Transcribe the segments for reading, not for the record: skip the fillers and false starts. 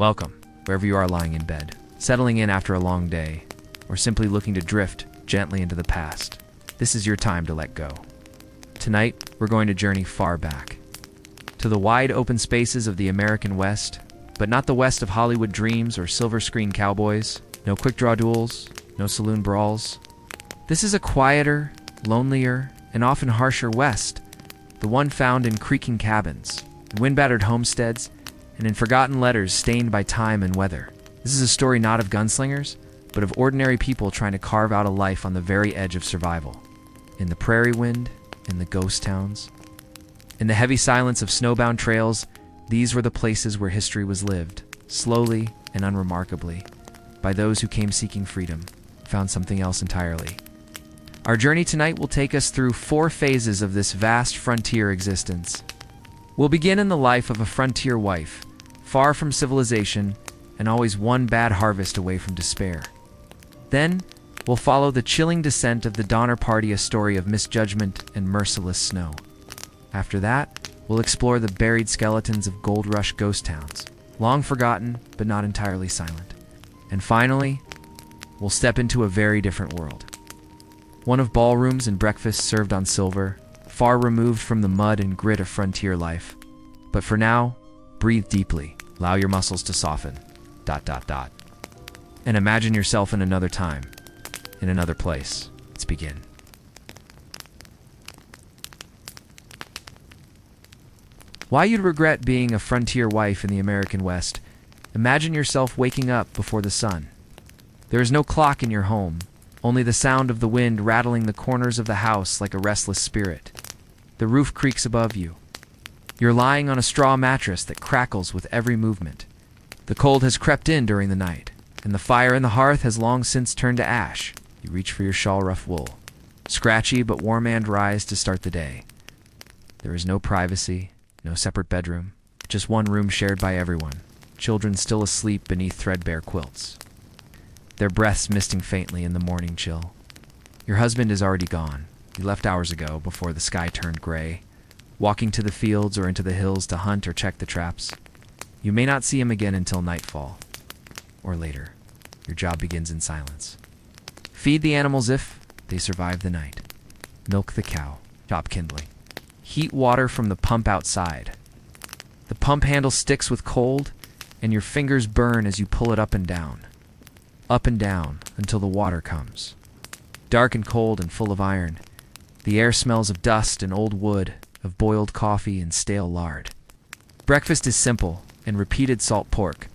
Welcome, wherever you are lying in bed, settling in after a long day, or simply looking to drift gently into the past. This is your time to let go. Tonight, we're going to journey far back, to the wide open spaces of the American West, but not the West of Hollywood dreams or silver screen cowboys. No quick draw duels, no saloon brawls. This is a quieter, lonelier, and often harsher West, the one found in creaking cabins, in wind-battered homesteads, and in forgotten letters stained by time and weather. This is a story not of gunslingers, but of ordinary people trying to carve out a life on the very edge of survival. In the prairie wind, in the ghost towns, in the heavy silence of snowbound trails, these were the places where history was lived, slowly and unremarkably, by those who came seeking freedom, found something else entirely. Our journey tonight will take us through 4 phases of this vast frontier existence. We'll begin in the life of a frontier wife, far from civilization and always one bad harvest away from despair. Then, we'll follow the chilling descent of the Donner Party, a story of misjudgment and merciless snow. After that, we'll explore the buried skeletons of gold rush ghost towns, long forgotten but not entirely silent. And finally, we'll step into a very different world. One of ballrooms and breakfasts served on silver, far removed from the mud and grit of frontier life. But for now, breathe deeply, allow your muscles to soften, ... and imagine yourself in another time, in another place. Let's begin. Why you'd regret being a frontier wife in the American West? Imagine yourself waking up before the sun. There is no clock in your home, only the sound of the wind rattling the corners of the house like a restless spirit. The roof creaks above you. You're lying on a straw mattress that crackles with every movement. The cold has crept in during the night, and the fire in the hearth has long since turned to ash. You reach for your shawl-rough wool. Scratchy but warm and rise to start the day. There is no privacy, no separate bedroom, just one room shared by everyone, children still asleep beneath threadbare quilts, their breaths misting faintly in the morning chill. Your husband is already gone. He left hours ago before the sky turned gray, walking to the fields or into the hills to hunt or check the traps. You may not see him again until nightfall, or later. Your job begins in silence. Feed the animals if they survive the night. Milk the cow. Chop kindling. Heat water from the pump outside. The pump handle sticks with cold, and your fingers burn as you pull it up and down until the water comes. Dark and cold and full of iron, the air smells of dust and old wood, of boiled coffee and stale lard. Breakfast is simple and repeated salt pork,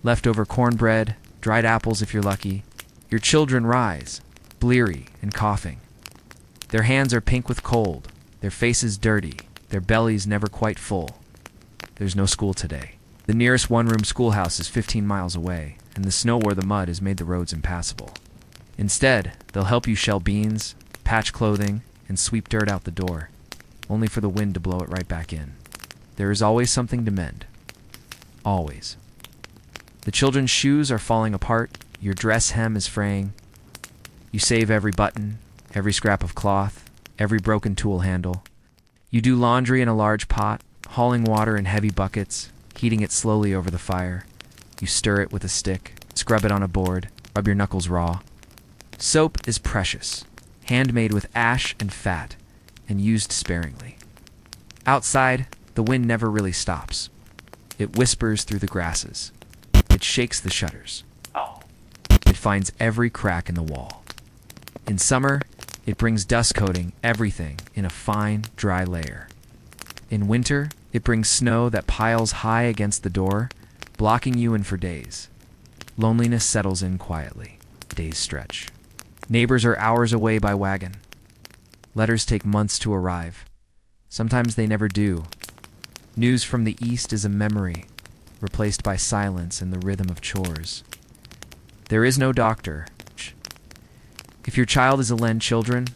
leftover cornbread, dried apples if you're lucky. Your children rise, bleary and coughing. Their hands are pink with cold, their faces dirty, their bellies never quite full. There's no school today. The nearest one-room schoolhouse is 15 miles away, and the snow or the mud has made the roads impassable. Instead, they'll help you shell beans, patch clothing, and sweep dirt out the door, only for the wind to blow it right back in. There is always something to mend. Always. The children's shoes are falling apart, your dress hem is fraying. You save every button, every scrap of cloth, every broken tool handle. You do laundry in a large pot, hauling water in heavy buckets, heating it slowly over the fire. You stir it with a stick, scrub it on a board, rub your knuckles raw. Soap is precious, handmade with ash and fat, and used sparingly. Outside, the wind never really stops. It whispers through the grasses. It shakes the shutters. It finds every crack in the wall. In summer, it brings dust coating everything in a fine, dry layer. In winter, it brings snow that piles high against the door, blocking you in for days. Loneliness settles in quietly. Days stretch. Neighbors are hours away by wagon. Letters take months to arrive. Sometimes they never do. News from the east is a memory, replaced by silence and the rhythm of chores. There is no doctor. If your child is a Len children,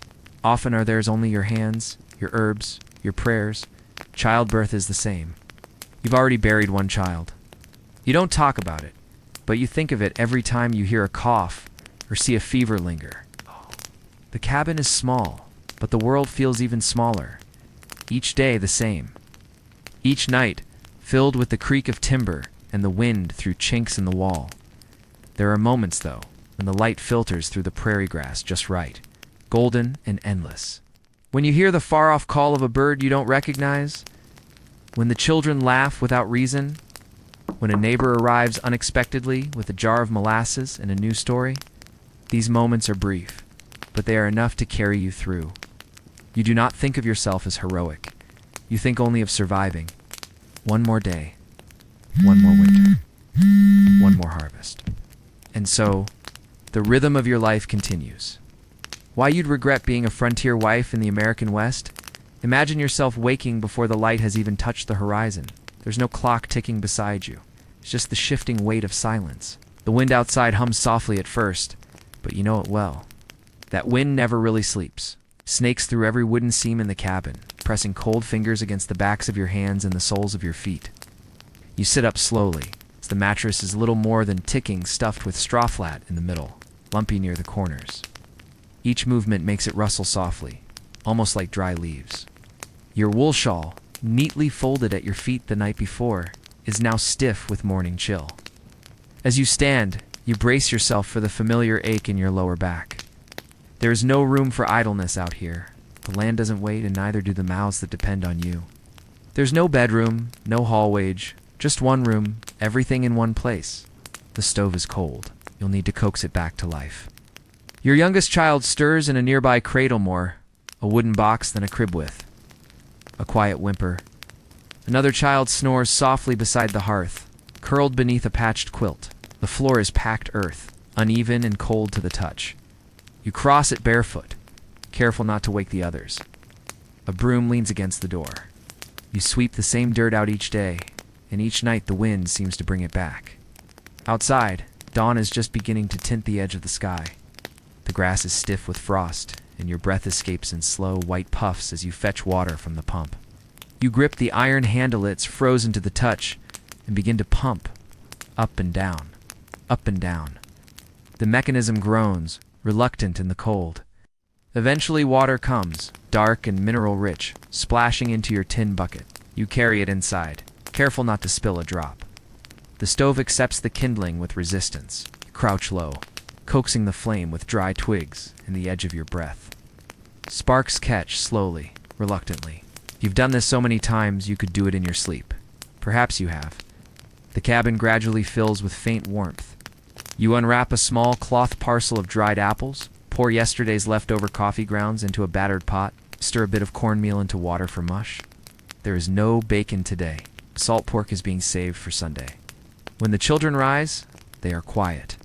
often are theirs only your hands, your herbs, your prayers. Childbirth is the same. You've already buried one child. You don't talk about it, but you think of it every time you hear a cough or see a fever linger. The cabin is small, but the world feels even smaller. Each day the same. Each night, filled with the creak of timber and the wind through chinks in the wall. There are moments, though, when the light filters through the prairie grass just right, golden and endless. When you hear the far-off call of a bird you don't recognize, when the children laugh without reason, when a neighbor arrives unexpectedly with a jar of molasses and a new story, these moments are brief, but they are enough to carry you through. You do not think of yourself as heroic. You think only of surviving. One more day, one more winter, one more harvest. And so, the rhythm of your life continues. Why you'd regret being a frontier wife in the American West? Imagine yourself waking before the light has even touched the horizon. There's no clock ticking beside you. It's just the shifting weight of silence. The wind outside hums softly at first, but you know it well. That wind never really sleeps. Snakes through every wooden seam in the cabin, pressing cold fingers against the backs of your hands and the soles of your feet. You sit up slowly, as the mattress is little more than ticking, stuffed with straw flat in the middle, lumpy near the corners. Each movement makes it rustle softly, almost like dry leaves. Your wool shawl, neatly folded at your feet the night before, is now stiff with morning chill. As you stand, you brace yourself for the familiar ache in your lower back. There is no room for idleness out here. The land doesn't wait, and neither do the mouths that depend on you. There's no bedroom, no hall wage, just one room, everything in one place. The stove is cold. You'll need to coax it back to life. Your youngest child stirs in a nearby cradle more, a wooden box than a crib width. A quiet whimper. Another child snores softly beside the hearth, curled beneath a patched quilt. The floor is packed earth, uneven and cold to the touch. You cross it barefoot, careful not to wake the others. A broom leans against the door. You sweep the same dirt out each day, and each night the wind seems to bring it back. Outside, dawn is just beginning to tint the edge of the sky. The grass is stiff with frost, and your breath escapes in slow, white puffs as you fetch water from the pump. You grip the iron handle it's frozen to the touch and begin to pump, up and down, up and down. The mechanism groans, reluctant in the cold. Eventually water comes, dark and mineral-rich, splashing into your tin bucket. You carry it inside, careful not to spill a drop. The stove accepts the kindling with resistance. You crouch low, coaxing the flame with dry twigs and the edge of your breath. Sparks catch slowly, reluctantly. You've done this so many times you could do it in your sleep. Perhaps you have. The cabin gradually fills with faint warmth. You unwrap a small cloth parcel of dried apples, pour yesterday's leftover coffee grounds into a battered pot, stir a bit of cornmeal into water for mush. There is no bacon today. Salt pork is being saved for Sunday. When the children rise, they are quiet.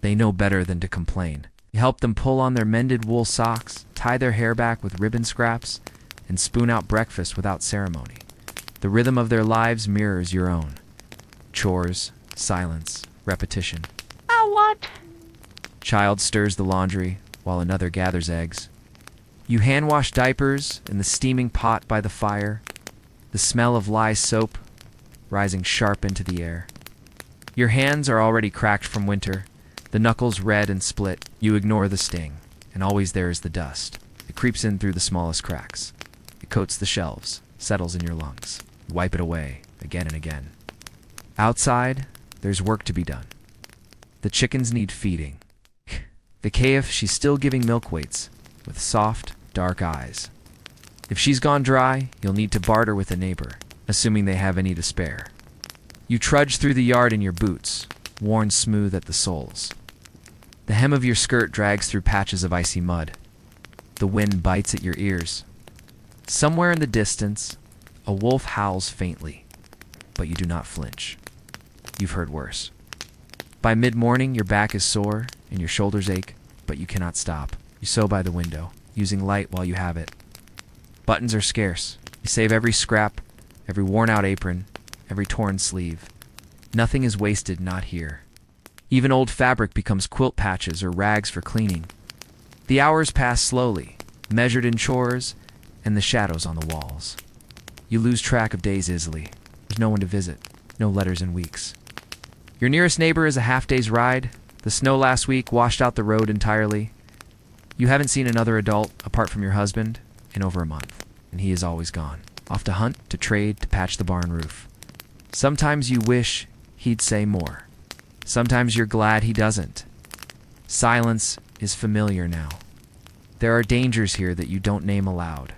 They know better than to complain. You help them pull on their mended wool socks, tie their hair back with ribbon scraps, and spoon out breakfast without ceremony. The rhythm of their lives mirrors your own. Chores, silence, repetition. I want. Child stirs the laundry, while another gathers eggs. You hand-wash diapers in the steaming pot by the fire, the smell of lye soap rising sharp into the air. Your hands are already cracked from winter, the knuckles red and split. You ignore the sting, and always there is the dust. It creeps in through the smallest cracks. It coats the shelves, settles in your lungs. You wipe it away, again and again. Outside, there's work to be done. The chickens need feeding. The calf, she's still giving milk weights, with soft, dark eyes. If she's gone dry, you'll need to barter with a neighbor, assuming they have any to spare. You trudge through the yard in your boots, worn smooth at the soles. The hem of your skirt drags through patches of icy mud. The wind bites at your ears. Somewhere in the distance, a wolf howls faintly, but you do not flinch. You've heard worse. By mid-morning, your back is sore and your shoulders ache, but you cannot stop. You sew by the window, using light while you have it. Buttons are scarce. You save every scrap, every worn-out apron, every torn sleeve. Nothing is wasted, not here. Even old fabric becomes quilt patches or rags for cleaning. The hours pass slowly, measured in chores and the shadows on the walls. You lose track of days easily. There's no one to visit, no letters in weeks. Your nearest neighbor is a half-day's ride. The snow last week washed out the road entirely. You haven't seen another adult, apart from your husband, in over a month, and he is always gone. Off to hunt, to trade, to patch the barn roof. Sometimes you wish he'd say more. Sometimes you're glad he doesn't. Silence is familiar now. There are dangers here that you don't name aloud.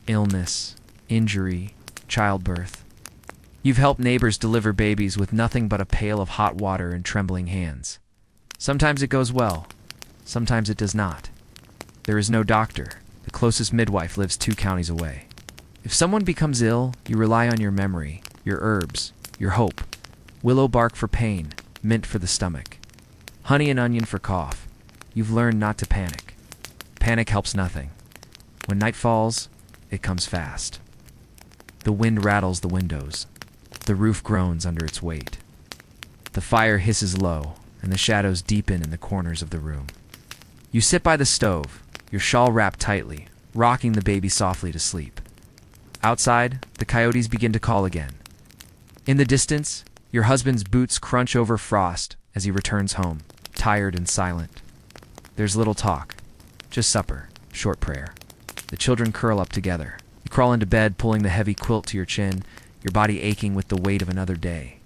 Illness, injury, childbirth. You've helped neighbors deliver babies with nothing but a pail of hot water and trembling hands. Sometimes it goes well. Sometimes it does not. There is no doctor. The closest midwife lives 2 counties away. If someone becomes ill, you rely on your memory, your herbs, your hope. Willow bark for pain, mint for the stomach. Honey and onion for cough. You've learned not to panic. Panic helps nothing. When night falls, it comes fast. The wind rattles the windows. The roof groans under its weight. The fire hisses low, and the shadows deepen in the corners of the room. You sit by the stove, your shawl wrapped tightly, rocking the baby softly to sleep. Outside, the coyotes begin to call again. In the distance, your husband's boots crunch over frost as he returns home, tired and silent. There's little talk, just supper, short prayer. The children curl up together. You crawl into bed, pulling the heavy quilt to your chin, your body aching with the weight of another day.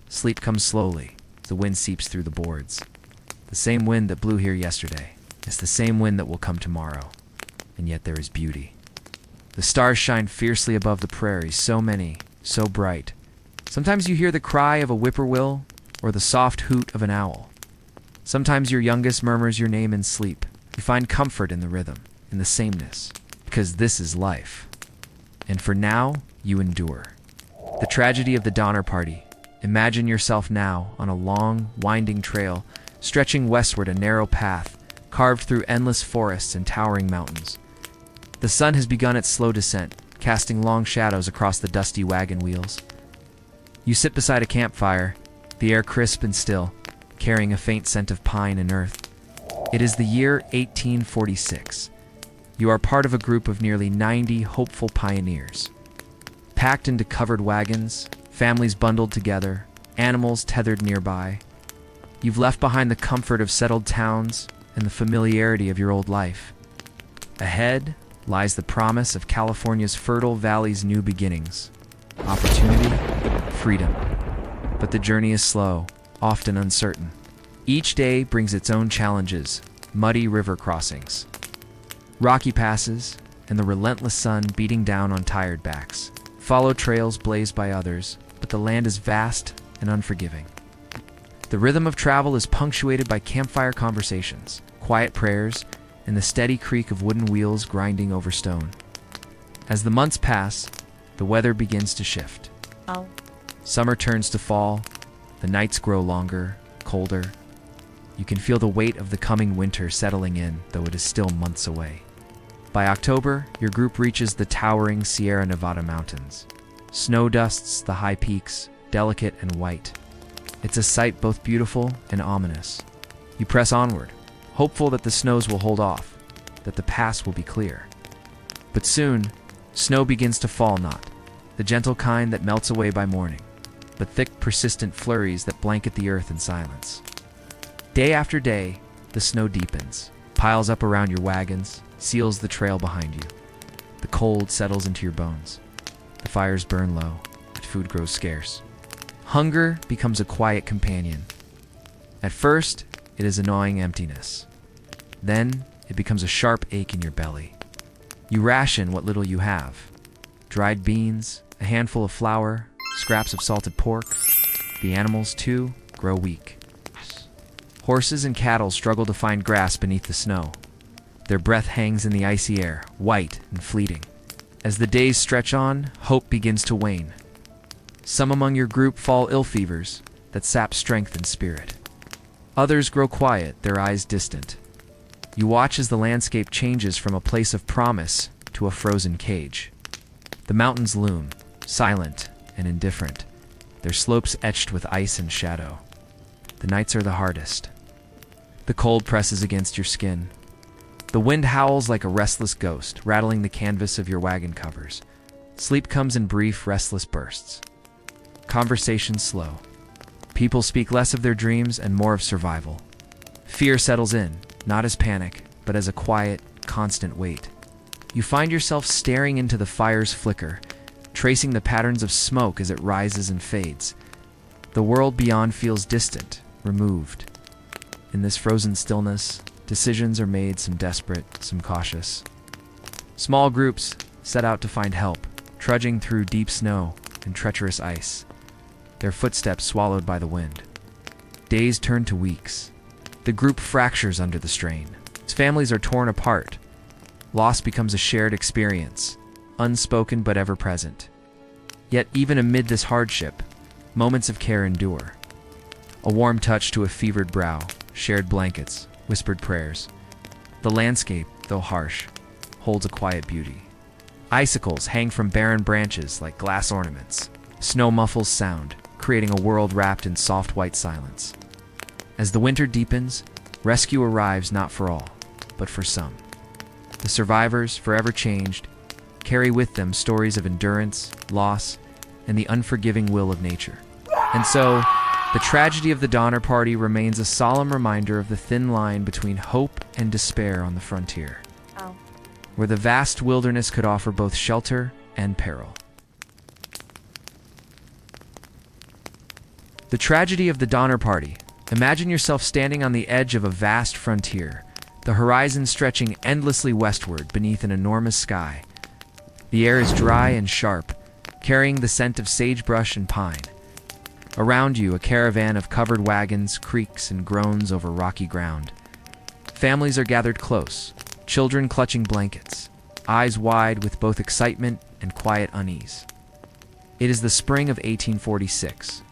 Sleep comes slowly as the wind seeps through the boards. The same wind that blew here yesterday. It's the same wind that will come tomorrow. And yet there is beauty. The stars shine fiercely above the prairies, so many, so bright. Sometimes you hear the cry of a whippoorwill or the soft hoot of an owl. Sometimes your youngest murmurs your name in sleep. You find comfort in the rhythm, in the sameness, because this is life. And for now, you endure. The tragedy of the Donner Party. Imagine yourself now on a long, winding trail, stretching westward, a narrow path, carved through endless forests and towering mountains. The sun has begun its slow descent, casting long shadows across the dusty wagon wheels. You sit beside a campfire, the air crisp and still, carrying a faint scent of pine and earth. It is the year 1846. You are part of a group of nearly 90 hopeful pioneers. Packed into covered wagons, families bundled together, animals tethered nearby. You've left behind the comfort of settled towns and the familiarity of your old life. Ahead lies the promise of California's fertile valley's new beginnings. Opportunity, freedom. But the journey is slow, often uncertain. Each day brings its own challenges, muddy river crossings, rocky passes, and the relentless sun beating down on tired backs. Follow trails blazed by others, but the land is vast and unforgiving. The rhythm of travel is punctuated by campfire conversations, quiet prayers, and the steady creak of wooden wheels grinding over stone. As the months pass, the weather begins to shift. Summer turns to fall, the nights grow longer, colder. You can feel the weight of the coming winter settling in, though it is still months away. By October, your group reaches the towering Sierra Nevada mountains. Snow dusts the high peaks, delicate and white. It's a sight both beautiful and ominous. You press onward, hopeful that the snows will hold off, that the pass will be clear. But soon, snow begins to fall, not the gentle kind that melts away by morning, but thick, persistent flurries that blanket the earth in silence. Day after day, the snow deepens, piles up around your wagons, seals the trail behind you. The cold settles into your bones. The fires burn low, and food grows scarce. Hunger becomes a quiet companion. At first, it is annoying emptiness. Then, it becomes a sharp ache in your belly. You ration what little you have. Dried beans, a handful of flour, scraps of salted pork. The animals, too, grow weak. Horses and cattle struggle to find grass beneath the snow. Their breath hangs in the icy air, white and fleeting. As the days stretch on, hope begins to wane. Some among your group fall ill fevers that sap strength and spirit. Others grow quiet, their eyes distant. You watch as the landscape changes from a place of promise to a frozen cage. The mountains loom, silent and indifferent, their slopes etched with ice and shadow. The nights are the hardest. The cold presses against your skin. The wind howls like a restless ghost, rattling the canvas of your wagon covers. Sleep comes in brief, restless bursts. Conversations slow. People speak less of their dreams and more of survival. Fear settles in, not as panic, but as a quiet, constant weight. You find yourself staring into the fire's flicker, tracing the patterns of smoke as it rises and fades. The world beyond feels distant, removed. In this frozen stillness, decisions are made, some desperate, some cautious. Small groups set out to find help, trudging through deep snow and treacherous ice, their footsteps swallowed by the wind. Days turn to weeks. The group fractures under the strain. Families are torn apart. Loss becomes a shared experience, unspoken but ever present. Yet even amid this hardship, moments of care endure. A warm touch to a fevered brow, shared blankets, whispered prayers. The landscape, though harsh, holds a quiet beauty. Icicles hang from barren branches like glass ornaments. Snow muffles sound, creating a world wrapped in soft white silence. As the winter deepens, rescue arrives not for all, but for some. The survivors, forever changed, carry with them stories of endurance, loss, and the unforgiving will of nature. And so, the tragedy of the Donner Party remains a solemn reminder of the thin line between hope and despair on the frontier, where the vast wilderness could offer both shelter and peril. The tragedy of the Donner Party. Imagine yourself standing on the edge of a vast frontier, the horizon stretching endlessly westward beneath an enormous sky. The air is dry and sharp, carrying the scent of sagebrush and pine. Around you, a caravan of covered wagons creaks and groans over rocky ground. Families are gathered close, children clutching blankets, eyes wide with both excitement and quiet unease. It is the spring of 1846,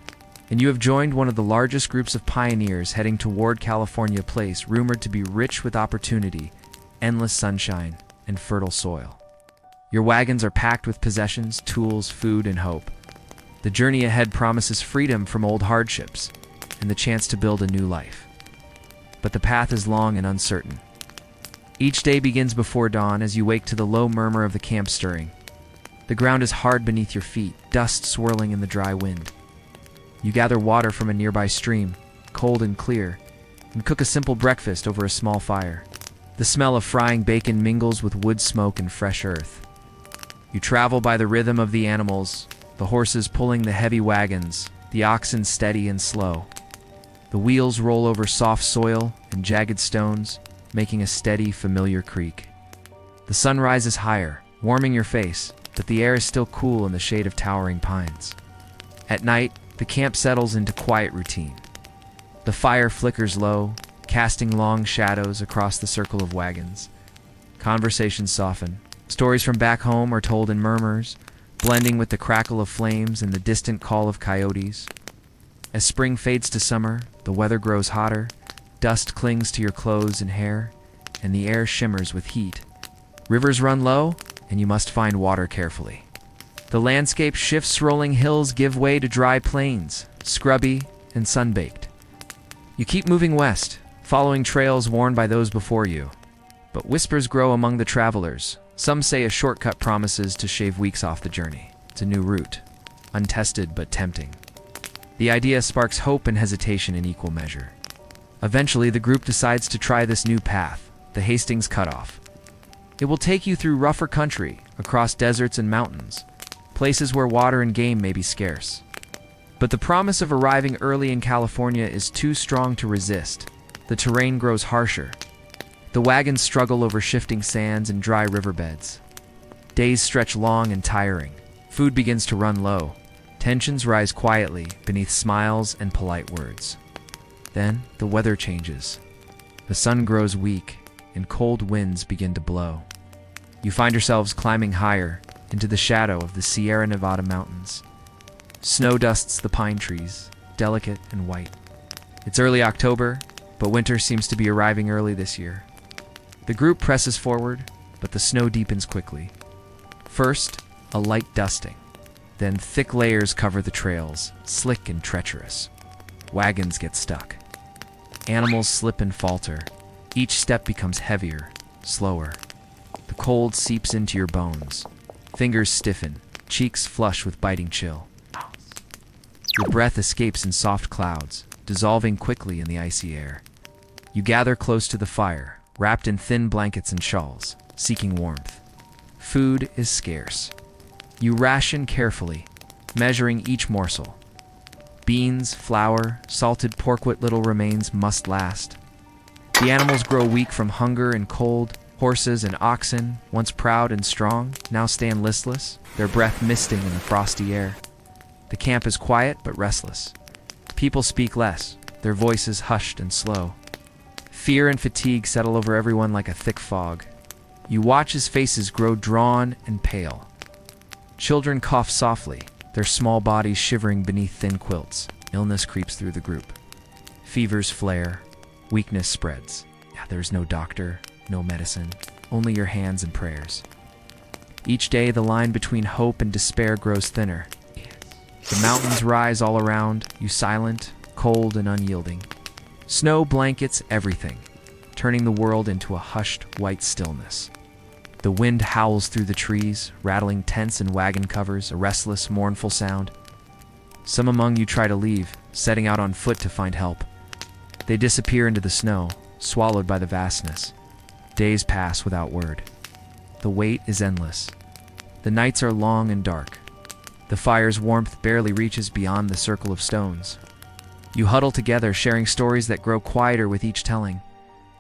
and you have joined one of the largest groups of pioneers heading toward California Place, rumored to be rich with opportunity, endless sunshine, and fertile soil. Your wagons are packed with possessions, tools, food, and hope. The journey ahead promises freedom from old hardships and the chance to build a new life. But the path is long and uncertain. Each day begins before dawn as you wake to the low murmur of the camp stirring. The ground is hard beneath your feet, dust swirling in the dry wind. You gather water from a nearby stream, cold and clear, and cook a simple breakfast over a small fire. The smell of frying bacon mingles with wood smoke and fresh earth. You travel by the rhythm of the animals, the horses pulling the heavy wagons, the oxen steady and slow. The wheels roll over soft soil and jagged stones, making a steady, familiar creak. The sun rises higher, warming your face, but the air is still cool in the shade of towering pines. At night, the camp settles into quiet routine. The fire flickers low, casting long shadows across the circle of wagons. Conversations soften. Stories from back home are told in murmurs, blending with the crackle of flames and the distant call of coyotes. As spring fades to summer, the weather grows hotter, dust clings to your clothes and hair, and the air shimmers with heat. Rivers run low, and you must find water carefully. The landscape shifts, rolling hills give way to dry plains, scrubby and sun-baked. You keep moving west, following trails worn by those before you. But whispers grow among the travelers. Some say a shortcut promises to shave weeks off the journey. It's a new route, untested but tempting. The idea sparks hope and hesitation in equal measure. Eventually, the group decides to try this new path, the Hastings Cutoff. It will take you through rougher country, across deserts and mountains, places where water and game may be scarce. But the promise of arriving early in California is too strong to resist. The terrain grows harsher. The wagons struggle over shifting sands and dry riverbeds. Days stretch long and tiring. Food begins to run low. Tensions rise quietly beneath smiles and polite words. Then the weather changes. The sun grows weak, and cold winds begin to blow. You find yourselves climbing higher into the shadow of the Sierra Nevada mountains. Snow dusts the pine trees, delicate and white. It's early October, but winter seems to be arriving early this year. The group presses forward, but the snow deepens quickly. First, a light dusting. Then thick layers cover the trails, slick and treacherous. Wagons get stuck. Animals slip and falter. Each step becomes heavier, slower. The cold seeps into your bones. Fingers stiffen, cheeks flush with biting chill. Your breath escapes in soft clouds, dissolving quickly in the icy air. You gather close to the fire, wrapped in thin blankets and shawls, seeking warmth. Food is scarce. You ration carefully, measuring each morsel. Beans, flour, salted pork, what little remains must last. The animals grow weak from hunger and cold. Horses and oxen, once proud and strong, now stand listless, their breath misting in the frosty air. The camp is quiet but restless. People speak less, their voices hushed and slow. Fear and fatigue settle over everyone like a thick fog. You watch as faces grow drawn and pale. Children cough softly, their small bodies shivering beneath thin quilts. Illness creeps through the group. Fevers flare, weakness spreads. There's no doctor, no medicine, only your hands and prayers. Each day, the line between hope and despair grows thinner. The mountains rise all around, you silent, cold, and unyielding. Snow blankets everything, turning the world into a hushed, white stillness. The wind howls through the trees, rattling tents and wagon covers, a restless, mournful sound. Some among you try to leave, setting out on foot to find help. They disappear into the snow, swallowed by the vastness. Days pass without word. The wait is endless. The nights are long and dark. The fire's warmth barely reaches beyond the circle of stones. You huddle together, sharing stories that grow quieter with each telling.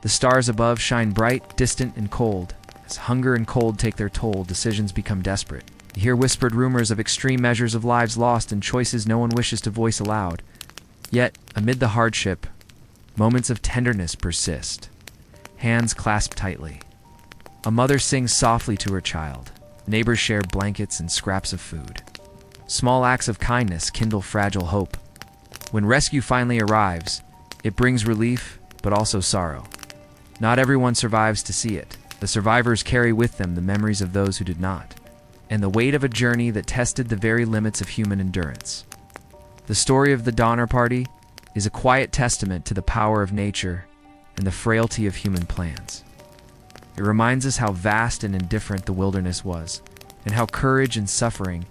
The stars above shine bright, distant, and cold. As hunger and cold take their toll, decisions become desperate. You hear whispered rumors of extreme measures of lives lost and choices no one wishes to voice aloud. Yet, amid the hardship, moments of tenderness persist. Hands clasp tightly. A mother sings softly to her child. Neighbors share blankets and scraps of food. Small acts of kindness kindle fragile hope. When rescue finally arrives, it brings relief, but also sorrow. Not everyone survives to see it. The survivors carry with them the memories of those who did not, and the weight of a journey that tested the very limits of human endurance. The story of the Donner Party is a quiet testament to the power of nature and the frailty of human plans. It reminds us how vast and indifferent the wilderness was, and how courage and suffering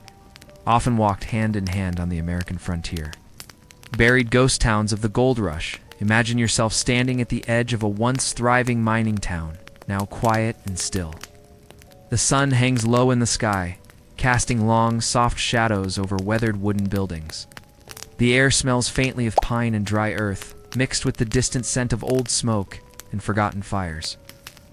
often walked hand in hand on the American frontier. Buried ghost towns of the gold rush. Imagine yourself standing at the edge of a once thriving mining town, now quiet and still. The sun hangs low in the sky, casting long, soft shadows over weathered wooden buildings. The air smells faintly of pine and dry earth, mixed with the distant scent of old smoke and forgotten fires.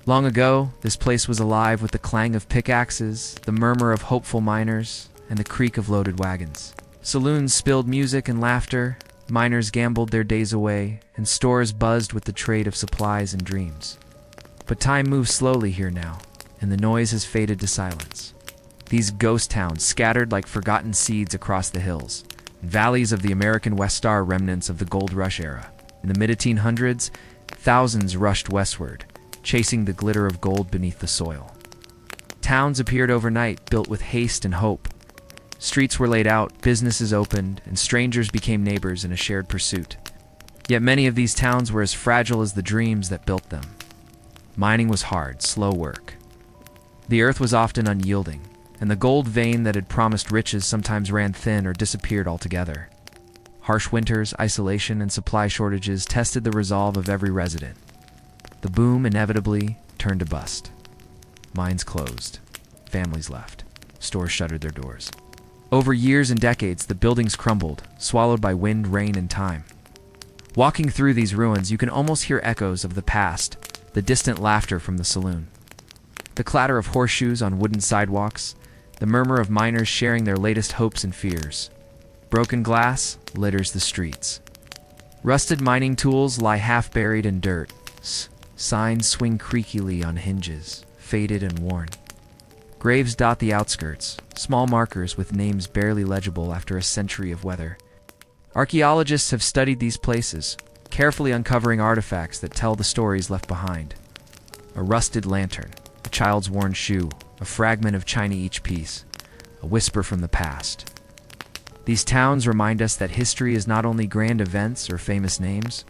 Long ago, this place was alive with the clang of pickaxes, the murmur of hopeful miners, and the creak of loaded wagons. Saloons spilled music and laughter, miners gambled their days away, and stores buzzed with the trade of supplies and dreams. But time moves slowly here now, and the noise has faded to silence. These ghost towns scattered like forgotten seeds across the hills, and valleys of the American West are remnants of the gold rush era. In the mid-1800s, thousands rushed westward, chasing the glitter of gold beneath the soil. Towns appeared overnight, built with haste and hope. Streets were laid out, businesses opened, and strangers became neighbors in a shared pursuit. Yet many of these towns were as fragile as the dreams that built them. Mining was hard, slow work. The earth was often unyielding, and the gold vein that had promised riches sometimes ran thin or disappeared altogether. Harsh winters, isolation, and supply shortages tested the resolve of every resident. The boom inevitably turned to bust. Mines closed. Families left. Stores shuttered their doors. Over years and decades, the buildings crumbled, swallowed by wind, rain, and time. Walking through these ruins, you can almost hear echoes of the past, the distant laughter from the saloon. The clatter of horseshoes on wooden sidewalks, the murmur of miners sharing their latest hopes and fears. Broken glass litters the streets. Rusted mining tools lie half buried in dirt. Signs swing creakily on hinges, faded and worn. Graves dot the outskirts, small markers with names barely legible after a century of weather. Archaeologists have studied these places, carefully uncovering artifacts that tell the stories left behind. A rusted lantern, a child's worn shoe, a fragment of china each piece, a whisper from the past. These towns remind us that history is not only grand events or famous names.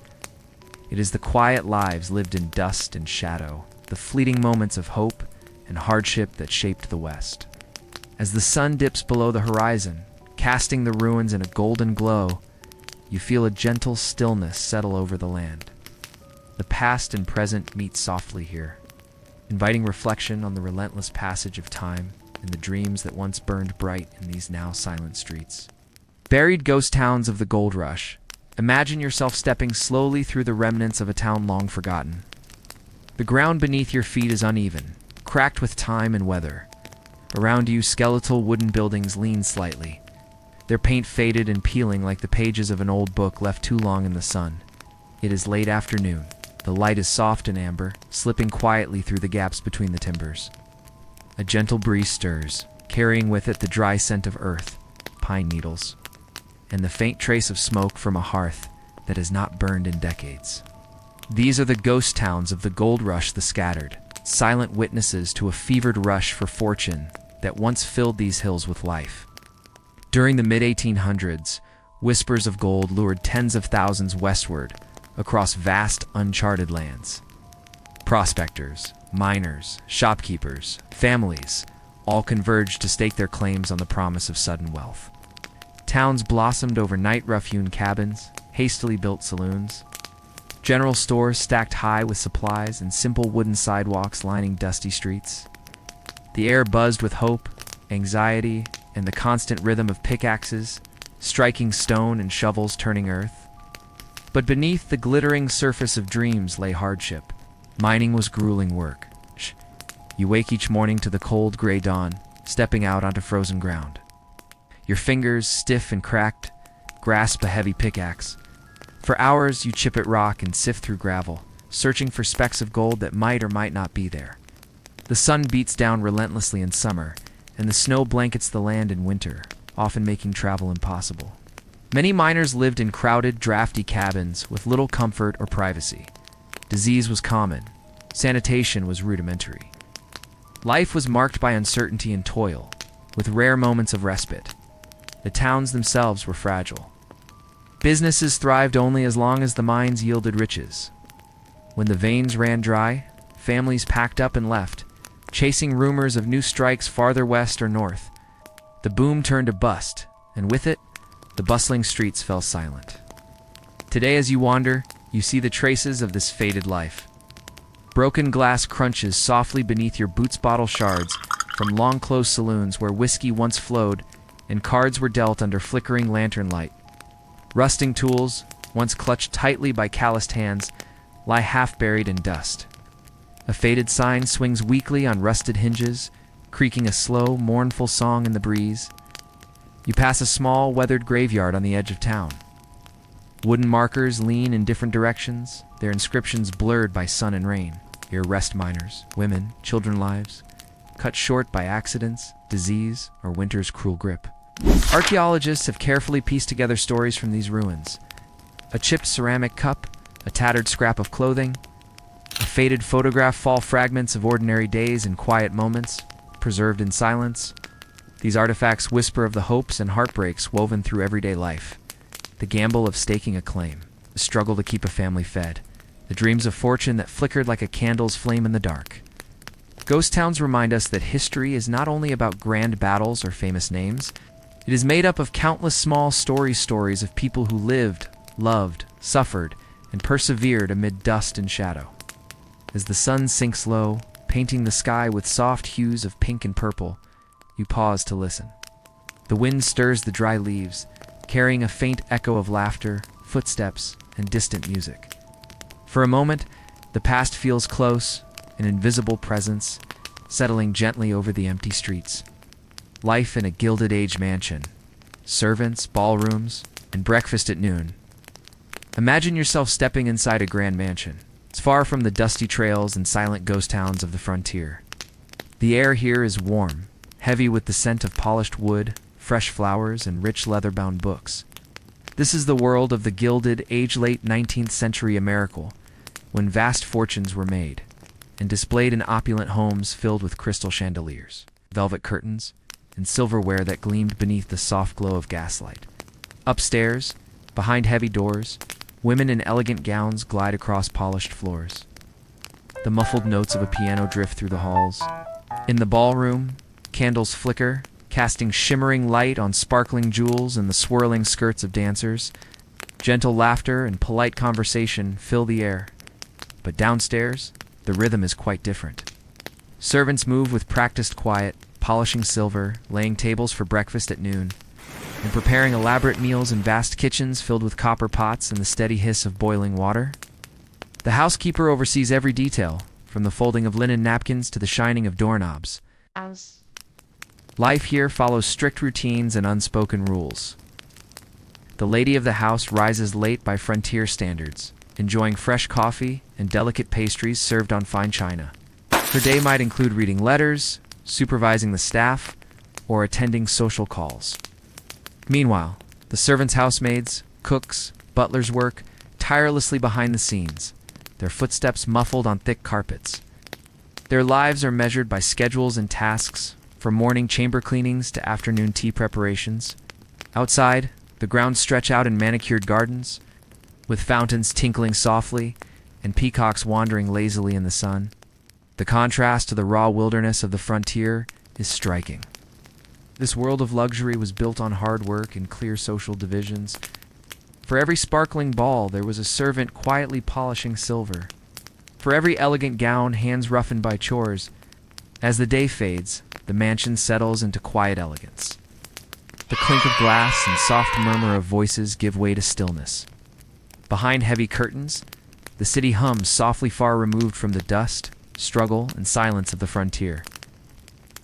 It is the quiet lives lived in dust and shadow, the fleeting moments of hope and hardship that shaped the West. As the sun dips below the horizon, casting the ruins in a golden glow, you feel a gentle stillness settle over the land. The past and present meet softly here, inviting reflection on the relentless passage of time in the dreams that once burned bright in these now silent streets. Buried ghost towns of the gold rush. Imagine yourself stepping slowly through the remnants of a town long forgotten. The ground beneath your feet is uneven, cracked with time and weather. Around you, skeletal wooden buildings lean slightly, their paint faded and peeling like the pages of an old book left too long in the sun. It is late afternoon. The light is soft and amber, slipping quietly through the gaps between the timbers. A gentle breeze stirs, carrying with it the dry scent of earth, pine needles, and the faint trace of smoke from a hearth that has not burned in decades. These are the ghost towns of the gold rush, the scattered, silent witnesses to a fevered rush for fortune that once filled these hills with life. During the mid-1800s, whispers of gold lured tens of thousands westward across vast, uncharted lands. Prospectors, miners, shopkeepers, families all converged to stake their claims on the promise of sudden wealth. Towns blossomed overnight, rough-hewn cabins, hastily built saloons, general stores stacked high with supplies, and simple wooden sidewalks lining dusty streets. The air buzzed with hope, anxiety, and the constant rhythm of pickaxes, striking stone and shovels turning earth. But beneath the glittering surface of dreams lay hardship. Mining was grueling work. You wake each morning to the cold gray dawn, stepping out onto frozen ground. Your fingers, stiff and cracked, grasp a heavy pickaxe. For hours you chip at rock and sift through gravel, searching for specks of gold that might or might not be there. The sun beats down relentlessly in summer, and the snow blankets the land in winter, often making travel impossible. Many miners lived in crowded, drafty cabins with little comfort or privacy. Disease was common. Sanitation was rudimentary. Life was marked by uncertainty and toil, with rare moments of respite. The towns themselves were fragile. Businesses thrived only as long as the mines yielded riches. When the veins ran dry, families packed up and left, chasing rumors of new strikes farther west or north. The boom turned to bust, and with it, the bustling streets fell silent. Today, as you wander, you see the traces of this faded life. Broken glass crunches softly beneath your boots, bottle shards from long-closed saloons where whiskey once flowed and cards were dealt under flickering lantern light. Rusting tools, once clutched tightly by calloused hands, lie half-buried in dust. A faded sign swings weakly on rusted hinges, creaking a slow, mournful song in the breeze. You pass a small, weathered graveyard on the edge of town. Wooden markers lean in different directions, their inscriptions blurred by sun and rain. Here rest miners, women, children lives, cut short by accidents, disease, or winter's cruel grip. Archaeologists have carefully pieced together stories from these ruins. A chipped ceramic cup, a tattered scrap of clothing, a faded photograph, fall fragments of ordinary days and quiet moments, preserved in silence. These artifacts whisper of the hopes and heartbreaks woven through everyday life. The gamble of staking a claim, the struggle to keep a family fed, the dreams of fortune that flickered like a candle's flame in the dark. Ghost towns remind us that history is not only about grand battles or famous names. It is made up of countless small stories of people who lived, loved, suffered, and persevered amid dust and shadow. As the sun sinks low, painting the sky with soft hues of pink and purple, you pause to listen. The wind stirs the dry leaves, carrying a faint echo of laughter, footsteps, and distant music. For a moment, the past feels close, an invisible presence, settling gently over the empty streets. Life in a Gilded Age mansion. Servants, ballrooms, and breakfast at noon. Imagine yourself stepping inside a grand mansion. It's far from the dusty trails and silent ghost towns of the frontier. The air here is warm, heavy with the scent of polished wood, fresh flowers, and rich leather-bound books. This is the world of the Gilded Age, late 19th century America, when vast fortunes were made and displayed in opulent homes filled with crystal chandeliers, velvet curtains, and silverware that gleamed beneath the soft glow of gaslight. Upstairs, behind heavy doors, women in elegant gowns glide across polished floors. The muffled notes of a piano drift through the halls. In the ballroom, candles flicker, casting shimmering light on sparkling jewels and the swirling skirts of dancers. Gentle laughter and polite conversation fill the air. But downstairs, the rhythm is quite different. Servants move with practiced quiet, polishing silver, laying tables for breakfast at noon, and preparing elaborate meals in vast kitchens filled with copper pots and the steady hiss of boiling water. The housekeeper oversees every detail, from the folding of linen napkins to the shining of doorknobs. Life here follows strict routines and unspoken rules. The lady of the house rises late by frontier standards, enjoying fresh coffee and delicate pastries served on fine china. Her day might include reading letters, supervising the staff, or attending social calls. Meanwhile, the servants' housemaids, cooks, butlers work tirelessly behind the scenes, their footsteps muffled on thick carpets. Their lives are measured by schedules and tasks, from morning chamber cleanings to afternoon tea preparations. Outside, the grounds stretch out in manicured gardens, with fountains tinkling softly and peacocks wandering lazily in the sun. The contrast to the raw wilderness of the frontier is striking. This world of luxury was built on hard work and clear social divisions. For every sparkling ball, there was a servant quietly polishing silver. For every elegant gown, hands roughened by chores. As the day fades, the mansion settles into quiet elegance. The clink of glass and soft murmur of voices give way to stillness. Behind heavy curtains, the city hums softly, far removed from the dust, struggle, and silence of the frontier.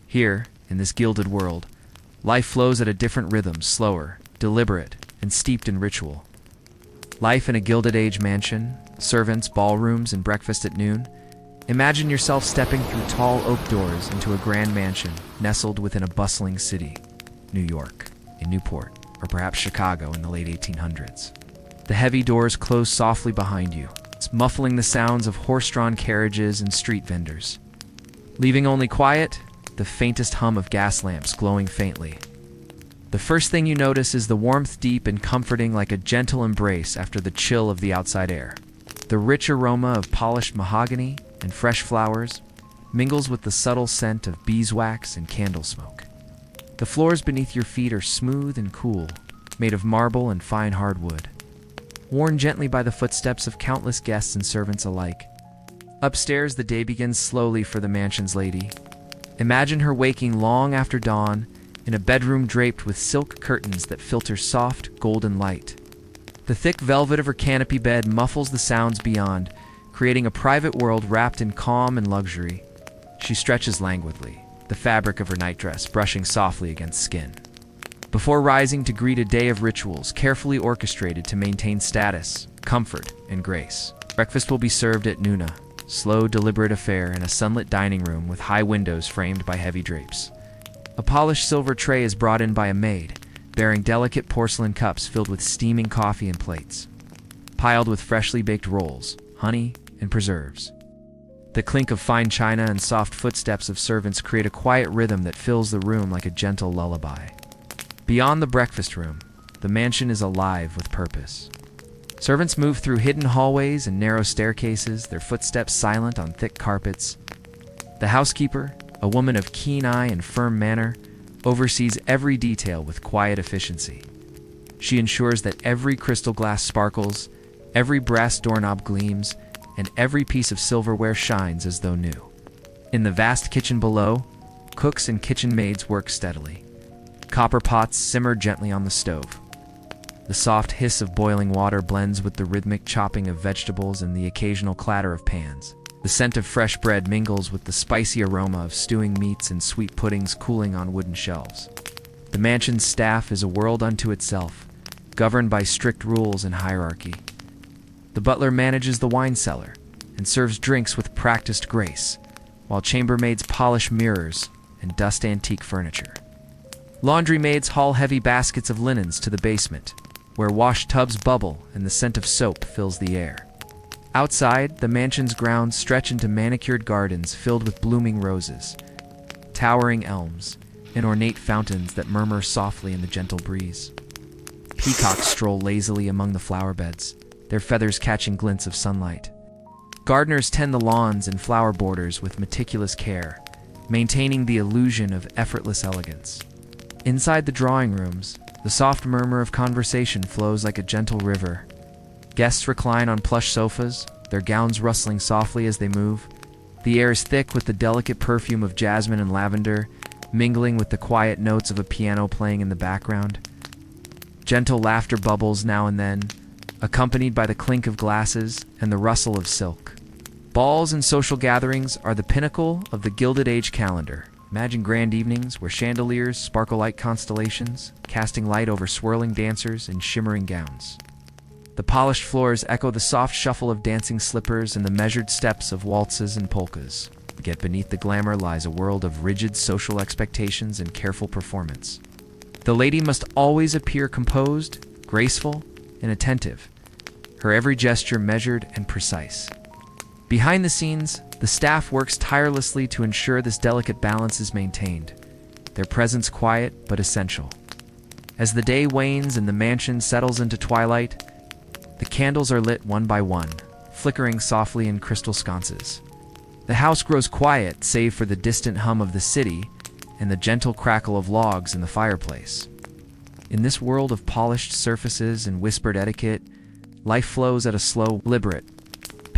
Here, in this gilded world, life flows at a different rhythm, slower, deliberate, and steeped in ritual. Life in a Gilded Age mansion, servants, ballrooms, and breakfast at noon. Imagine yourself stepping through tall oak doors into a grand mansion nestled within a bustling city, New York, in Newport, or perhaps Chicago in the late 1800s. The heavy doors close softly behind you, muffling the sounds of horse-drawn carriages and street vendors. Leaving only quiet, the faintest hum of gas lamps glowing faintly. The first thing you notice is the warmth, deep and comforting, like a gentle embrace after the chill of the outside air. The rich aroma of polished mahogany and fresh flowers mingles with the subtle scent of beeswax and candle smoke. The floors beneath your feet are smooth and cool, made of marble and fine hardwood, worn gently by the footsteps of countless guests and servants alike. Upstairs, the day begins slowly for the mansion's lady. Imagine her waking long after dawn in a bedroom draped with silk curtains that filter soft, golden light. The thick velvet of her canopy bed muffles the sounds beyond, creating a private world wrapped in calm and luxury. She stretches languidly, the fabric of her nightdress brushing softly against skin. Before rising to greet a day of rituals carefully orchestrated to maintain status, comfort, and grace. Breakfast will be served at noon, a slow, deliberate affair in a sunlit dining room with high windows framed by heavy drapes. A polished silver tray is brought in by a maid, bearing delicate porcelain cups filled with steaming coffee and plates, piled with freshly baked rolls, honey, and preserves. The clink of fine china and soft footsteps of servants create a quiet rhythm that fills the room like a gentle lullaby. Beyond the breakfast room, the mansion is alive with purpose. Servants move through hidden hallways and narrow staircases, their footsteps silent on thick carpets. The housekeeper, a woman of keen eye and firm manner, oversees every detail with quiet efficiency. She ensures that every crystal glass sparkles, every brass doorknob gleams, and every piece of silverware shines as though new. In the vast kitchen below, cooks and kitchen maids work steadily. Copper pots simmer gently on the stove. The soft hiss of boiling water blends with the rhythmic chopping of vegetables and the occasional clatter of pans. The scent of fresh bread mingles with the spicy aroma of stewing meats and sweet puddings cooling on wooden shelves. The mansion's staff is a world unto itself, governed by strict rules and hierarchy. The butler manages the wine cellar and serves drinks with practiced grace, while chambermaids polish mirrors and dust antique furniture. Laundry maids haul heavy baskets of linens to the basement, where wash tubs bubble and the scent of soap fills the air. Outside, the mansion's grounds stretch into manicured gardens filled with blooming roses, towering elms, and ornate fountains that murmur softly in the gentle breeze. Peacocks stroll lazily among the flower beds, their feathers catching glints of sunlight. Gardeners tend the lawns and flower borders with meticulous care, maintaining the illusion of effortless elegance. Inside the drawing rooms, the soft murmur of conversation flows like a gentle river. Guests recline on plush sofas, their gowns rustling softly as they move. The air is thick with the delicate perfume of jasmine and lavender, mingling with the quiet notes of a piano playing in the background. Gentle laughter bubbles now and then, accompanied by the clink of glasses and the rustle of silk. Balls and social gatherings are the pinnacle of the Gilded Age calendar. Imagine grand evenings where chandeliers sparkle like constellations, casting light over swirling dancers in shimmering gowns. The polished floors echo the soft shuffle of dancing slippers and the measured steps of waltzes and polkas. Yet beneath the glamour lies a world of rigid social expectations and careful performance. The lady must always appear composed, graceful, and attentive, her every gesture measured and precise. Behind the scenes, the staff works tirelessly to ensure this delicate balance is maintained, their presence quiet but essential. As the day wanes and the mansion settles into twilight, the candles are lit one by one, flickering softly in crystal sconces. The house grows quiet save for the distant hum of the city and the gentle crackle of logs in the fireplace. In this world of polished surfaces and whispered etiquette, life flows at a slow, deliberate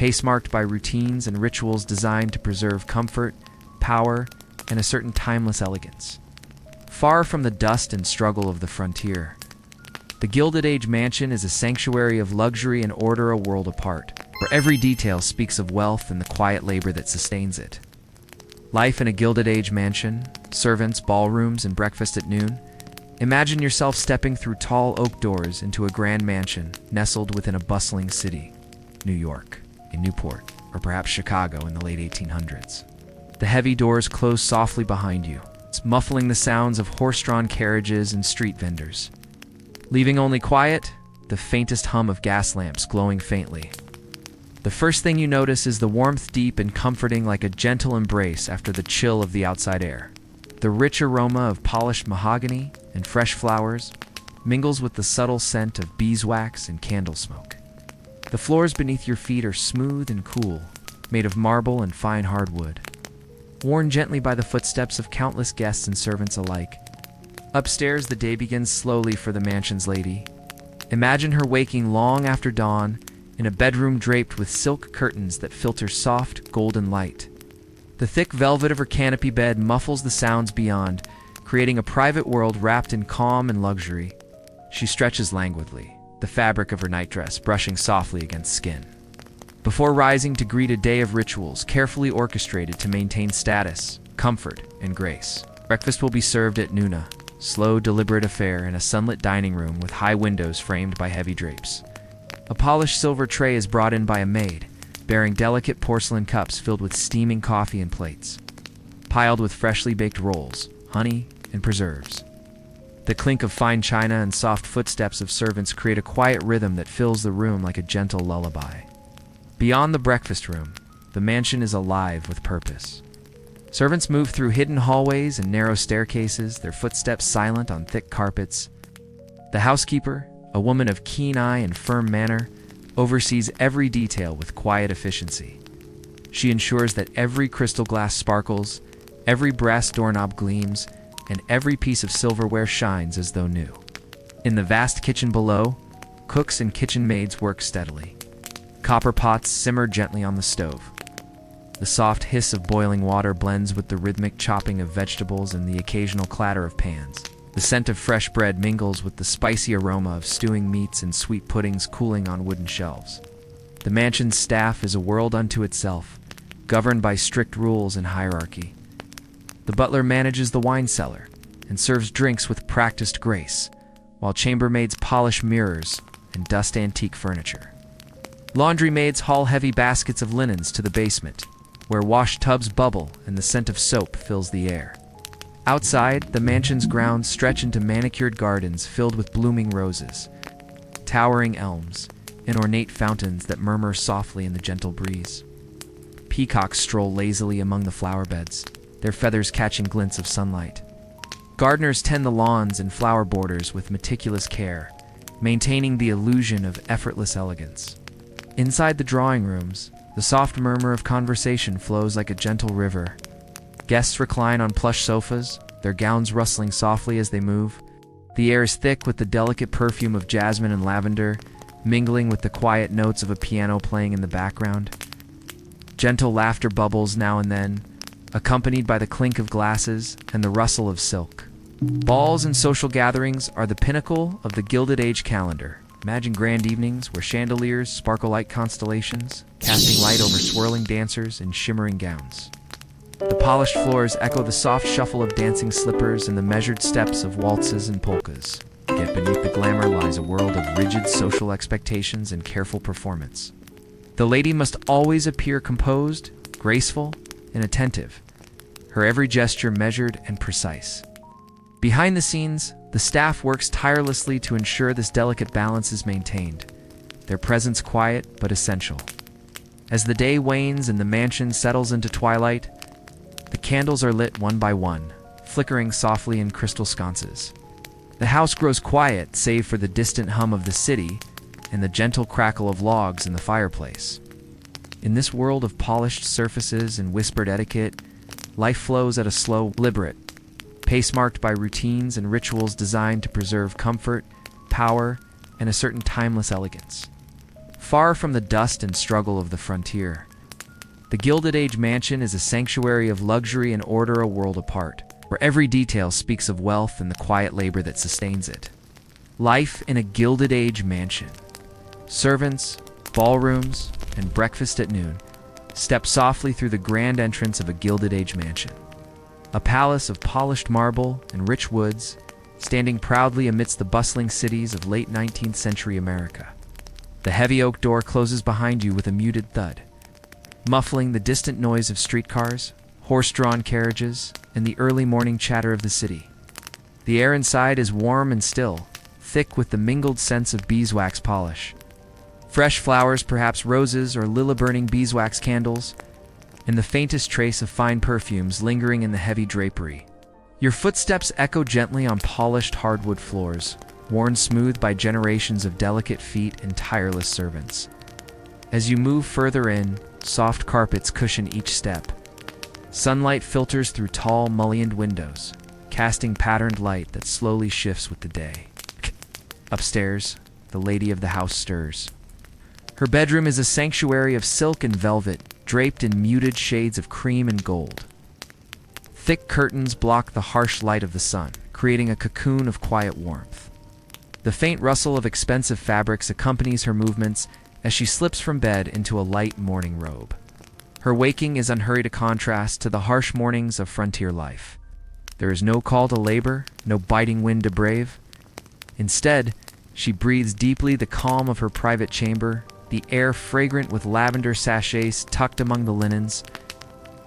pace marked by routines and rituals designed to preserve comfort, power, and a certain timeless elegance. Far from the dust and struggle of the frontier, the Gilded Age mansion is a sanctuary of luxury and order a world apart, where every detail speaks of wealth and the quiet labor that sustains it. Life in a Gilded Age mansion, servants, ballrooms, and breakfast at noon. Imagine yourself stepping through tall oak doors into a grand mansion nestled within a bustling city, New York, in Newport, or perhaps Chicago in the late 1800s. The heavy doors close softly behind you, muffling the sounds of horse-drawn carriages and street vendors. Leaving only quiet, the faintest hum of gas lamps glowing faintly. The first thing you notice is the warmth deep and comforting like a gentle embrace after the chill of the outside air. The rich aroma of polished mahogany and fresh flowers mingles with the subtle scent of beeswax and candle smoke. The floors beneath your feet are smooth and cool, made of marble and fine hardwood, worn gently by the footsteps of countless guests and servants alike. Upstairs, the day begins slowly for the mansion's lady. Imagine her waking long after dawn in a bedroom draped with silk curtains that filter soft, golden light. The thick velvet of her canopy bed muffles the sounds beyond, creating a private world wrapped in calm and luxury. She stretches languidly, the fabric of her nightdress brushing softly against skin, before rising to greet a day of rituals carefully orchestrated to maintain status, comfort, and grace. Breakfast will be served at noon, a slow, deliberate affair in a sunlit dining room with high windows framed by heavy drapes. A polished silver tray is brought in by a maid, bearing delicate porcelain cups filled with steaming coffee and plates, piled with freshly baked rolls, honey, and preserves. The clink of fine china and soft footsteps of servants create a quiet rhythm that fills the room like a gentle lullaby. Beyond the breakfast room, the mansion is alive with purpose. Servants move through hidden hallways and narrow staircases, their footsteps silent on thick carpets. The housekeeper, a woman of keen eye and firm manner, oversees every detail with quiet efficiency. She ensures that every crystal glass sparkles, every brass doorknob gleams, and every piece of silverware shines as though new. In the vast kitchen below, cooks and kitchen maids work steadily. Copper pots simmer gently on the stove. The soft hiss of boiling water blends with the rhythmic chopping of vegetables and the occasional clatter of pans. The scent of fresh bread mingles with the spicy aroma of stewing meats and sweet puddings cooling on wooden shelves. The mansion's staff is a world unto itself, governed by strict rules and hierarchy. The butler manages the wine cellar and serves drinks with practiced grace, while chambermaids polish mirrors and dust antique furniture. Laundry maids haul heavy baskets of linens to the basement, where wash tubs bubble and the scent of soap fills the air. Outside, the mansion's grounds stretch into manicured gardens filled with blooming roses, towering elms, and ornate fountains that murmur softly in the gentle breeze. Peacocks stroll lazily among the flower beds, their feathers catching glints of sunlight. Gardeners tend the lawns and flower borders with meticulous care, maintaining the illusion of effortless elegance. Inside the drawing rooms, the soft murmur of conversation flows like a gentle river. Guests recline on plush sofas, their gowns rustling softly as they move. The air is thick with the delicate perfume of jasmine and lavender, mingling with the quiet notes of a piano playing in the background. Gentle laughter bubbles now and then, accompanied by the clink of glasses and the rustle of silk. Balls and social gatherings are the pinnacle of the Gilded Age calendar. Imagine grand evenings where chandeliers sparkle like constellations, casting light over swirling dancers in shimmering gowns. The polished floors echo the soft shuffle of dancing slippers and the measured steps of waltzes and polkas. Yet beneath the glamour lies a world of rigid social expectations and careful performance. The lady must always appear composed, graceful, and attentive, her every gesture measured and precise. Behind the scenes, the staff works tirelessly to ensure this delicate balance is maintained, their presence quiet but essential. As the day wanes and the mansion settles into twilight, the candles are lit one by one, flickering softly in crystal sconces. The house grows quiet save for the distant hum of the city and the gentle crackle of logs in the fireplace. In this world of polished surfaces and whispered etiquette, life flows at a slow, deliberate pace marked by routines and rituals designed to preserve comfort, power, and a certain timeless elegance. Far from the dust and struggle of the frontier, the Gilded Age mansion is a sanctuary of luxury and order a world apart, where every detail speaks of wealth and the quiet labor that sustains it. Life in a Gilded Age mansion. Servants, ballrooms, and breakfast at noon. Step softly through the grand entrance of a Gilded Age mansion. A palace of polished marble and rich woods, standing proudly amidst the bustling cities of late 19th century America. The heavy oak door closes behind you with a muted thud, muffling the distant noise of streetcars, horse-drawn carriages, and the early morning chatter of the city. The air inside is warm and still, thick with the mingled scents of beeswax polish. Fresh flowers, perhaps roses or lila-burning beeswax candles, and the faintest trace of fine perfumes lingering in the heavy drapery. Your footsteps echo gently on polished hardwood floors, worn smooth by generations of delicate feet and tireless servants. As you move further in, soft carpets cushion each step. Sunlight filters through tall, mullioned windows, casting patterned light that slowly shifts with the day. Upstairs, the lady of the house stirs. Her bedroom is a sanctuary of silk and velvet, draped in muted shades of cream and gold. Thick curtains block the harsh light of the sun, creating a cocoon of quiet warmth. The faint rustle of expensive fabrics accompanies her movements as she slips from bed into a light morning robe. Her waking is unhurried, a contrast to the harsh mornings of frontier life. There is no call to labor, no biting wind to brave. Instead, she breathes deeply the calm of her private chamber, the air fragrant with lavender sachets tucked among the linens.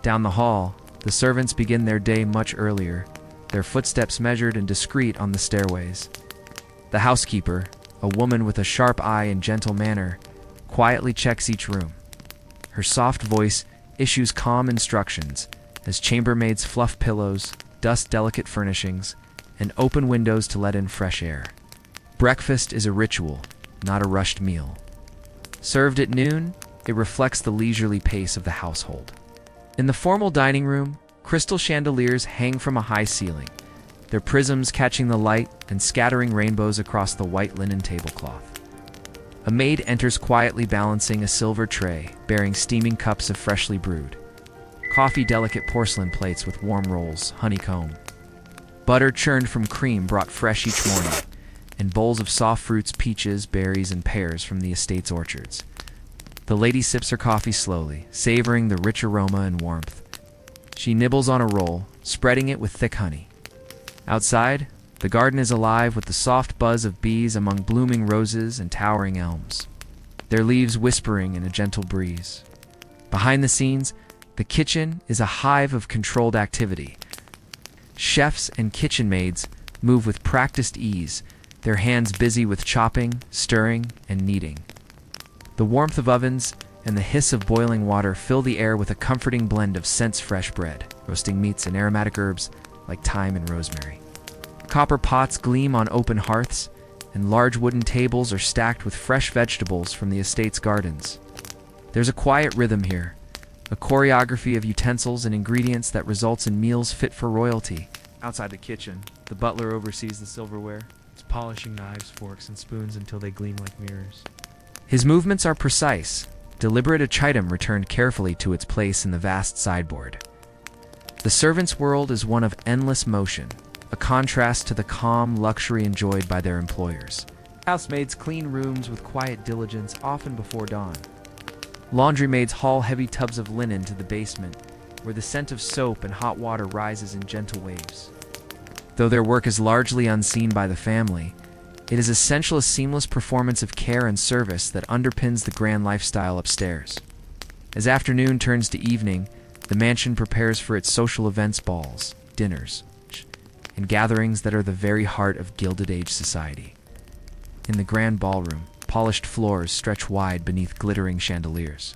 Down the hall, the servants begin their day much earlier, their footsteps measured and discreet on the stairways. The housekeeper, a woman with a sharp eye and gentle manner, quietly checks each room. Her soft voice issues calm instructions as chambermaids fluff pillows, dust delicate furnishings, and open windows to let in fresh air. Breakfast is a ritual, not a rushed meal. Served at noon, it reflects the leisurely pace of the household. In the formal dining room, crystal chandeliers hang from a high ceiling, their prisms catching the light and scattering rainbows across the white linen tablecloth. A maid enters quietly, balancing a silver tray bearing steaming cups of freshly brewed coffee, delicate porcelain plates with warm rolls, honeycomb, butter churned from cream brought fresh each morning, and bowls of soft fruits, peaches, berries, and pears from the estate's orchards. The lady sips her coffee slowly, savoring the rich aroma and warmth. She nibbles on a roll, spreading it with thick honey. Outside, the garden is alive with the soft buzz of bees among blooming roses and towering elms, their leaves whispering in a gentle breeze. Behind the scenes, the kitchen is a hive of controlled activity. Chefs and kitchen maids move with practiced ease, their hands busy with chopping, stirring, and kneading. The warmth of ovens and the hiss of boiling water fill the air with a comforting blend of scents: fresh bread, roasting meats, and aromatic herbs like thyme and rosemary. Copper pots gleam on open hearths, and large wooden tables are stacked with fresh vegetables from the estate's gardens. There's a quiet rhythm here, a choreography of utensils and ingredients that results in meals fit for royalty. Outside the kitchen, the butler oversees the silverware, polishing knives, forks, and spoons until they gleam like mirrors. His movements are precise, deliberate, each item returned carefully to its place in the vast sideboard. The servants' world is one of endless motion, a contrast to the calm luxury enjoyed by their employers. Housemaids clean rooms with quiet diligence often before dawn. Laundrymaids haul heavy tubs of linen to the basement, where the scent of soap and hot water rises in gentle waves. Though their work is largely unseen by the family, it is essential a seamless performance of care and service that underpins the grand lifestyle upstairs. As afternoon turns to evening, the mansion prepares for its social events, balls, dinners, and gatherings that are the very heart of Gilded Age society. In the grand ballroom, polished floors stretch wide beneath glittering chandeliers.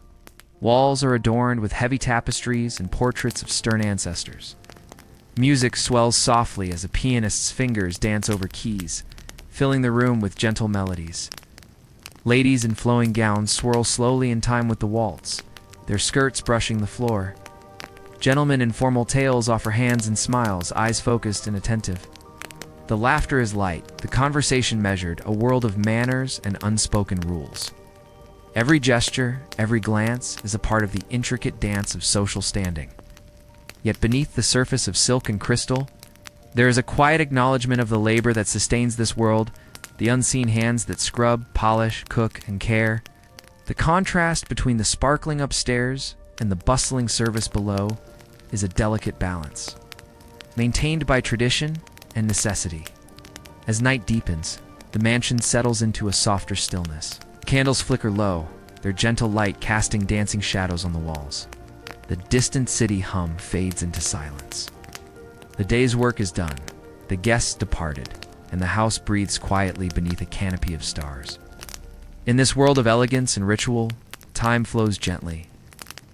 Walls are adorned with heavy tapestries and portraits of stern ancestors. Music swells softly as a pianist's fingers dance over keys, filling the room with gentle melodies. Ladies in flowing gowns swirl slowly in time with the waltz, their skirts brushing the floor. Gentlemen in formal tails offer hands and smiles, eyes focused and attentive. The laughter is light, the conversation measured, a world of manners and unspoken rules. Every gesture, every glance is a part of the intricate dance of social standing. Yet beneath the surface of silk and crystal, there is a quiet acknowledgement of the labor that sustains this world, the unseen hands that scrub, polish, cook, and care. The contrast between the sparkling upstairs and the bustling service below is a delicate balance, maintained by tradition and necessity. As night deepens, the mansion settles into a softer stillness. Candles flicker low, their gentle light casting dancing shadows on the walls. The distant city hum fades into silence. The day's work is done, the guests departed, and the house breathes quietly beneath a canopy of stars. In this world of elegance and ritual, time flows gently,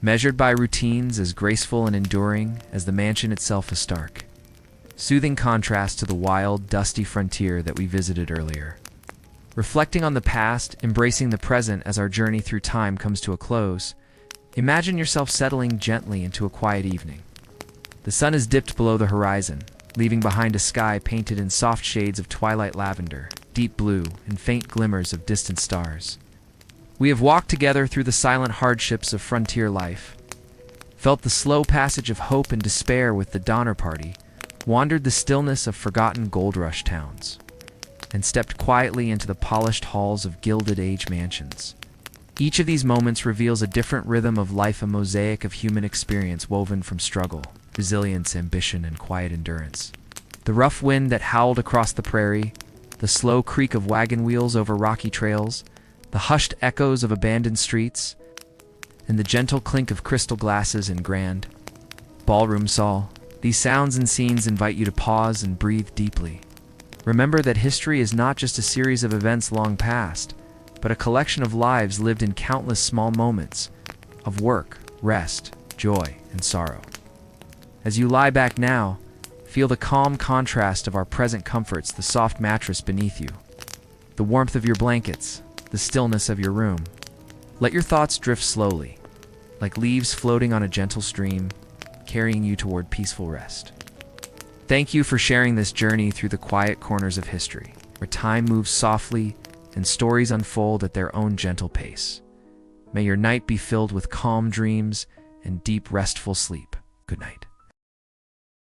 measured by routines as graceful and enduring as the mansion itself is stark. Soothing contrast to the wild, dusty frontier that we visited earlier. Reflecting on the past, embracing the present as our journey through time comes to a close, imagine yourself settling gently into a quiet evening. The sun is dipped below the horizon, leaving behind a sky painted in soft shades of twilight lavender, deep blue, and faint glimmers of distant stars. We have walked together through the silent hardships of frontier life, felt the slow passage of hope and despair with the Donner Party, wandered the stillness of forgotten gold rush towns, and stepped quietly into the polished halls of Gilded Age mansions. Each of these moments reveals a different rhythm of life, a mosaic of human experience woven from struggle, resilience, ambition, and quiet endurance. The rough wind that howled across the prairie, the slow creak of wagon wheels over rocky trails, the hushed echoes of abandoned streets, and the gentle clink of crystal glasses in grand ballroom saw. These sounds and scenes invite you to pause and breathe deeply. Remember that history is not just a series of events long past, but a collection of lives lived in countless small moments of work, rest, joy, and sorrow. As you lie back now, feel the calm contrast of our present comforts, the soft mattress beneath you, the warmth of your blankets, the stillness of your room. Let your thoughts drift slowly, like leaves floating on a gentle stream, carrying you toward peaceful rest. Thank you for sharing this journey through the quiet corners of history, where time moves softly and stories unfold at their own gentle pace. May your night be filled with calm dreams and deep, restful sleep. Good night.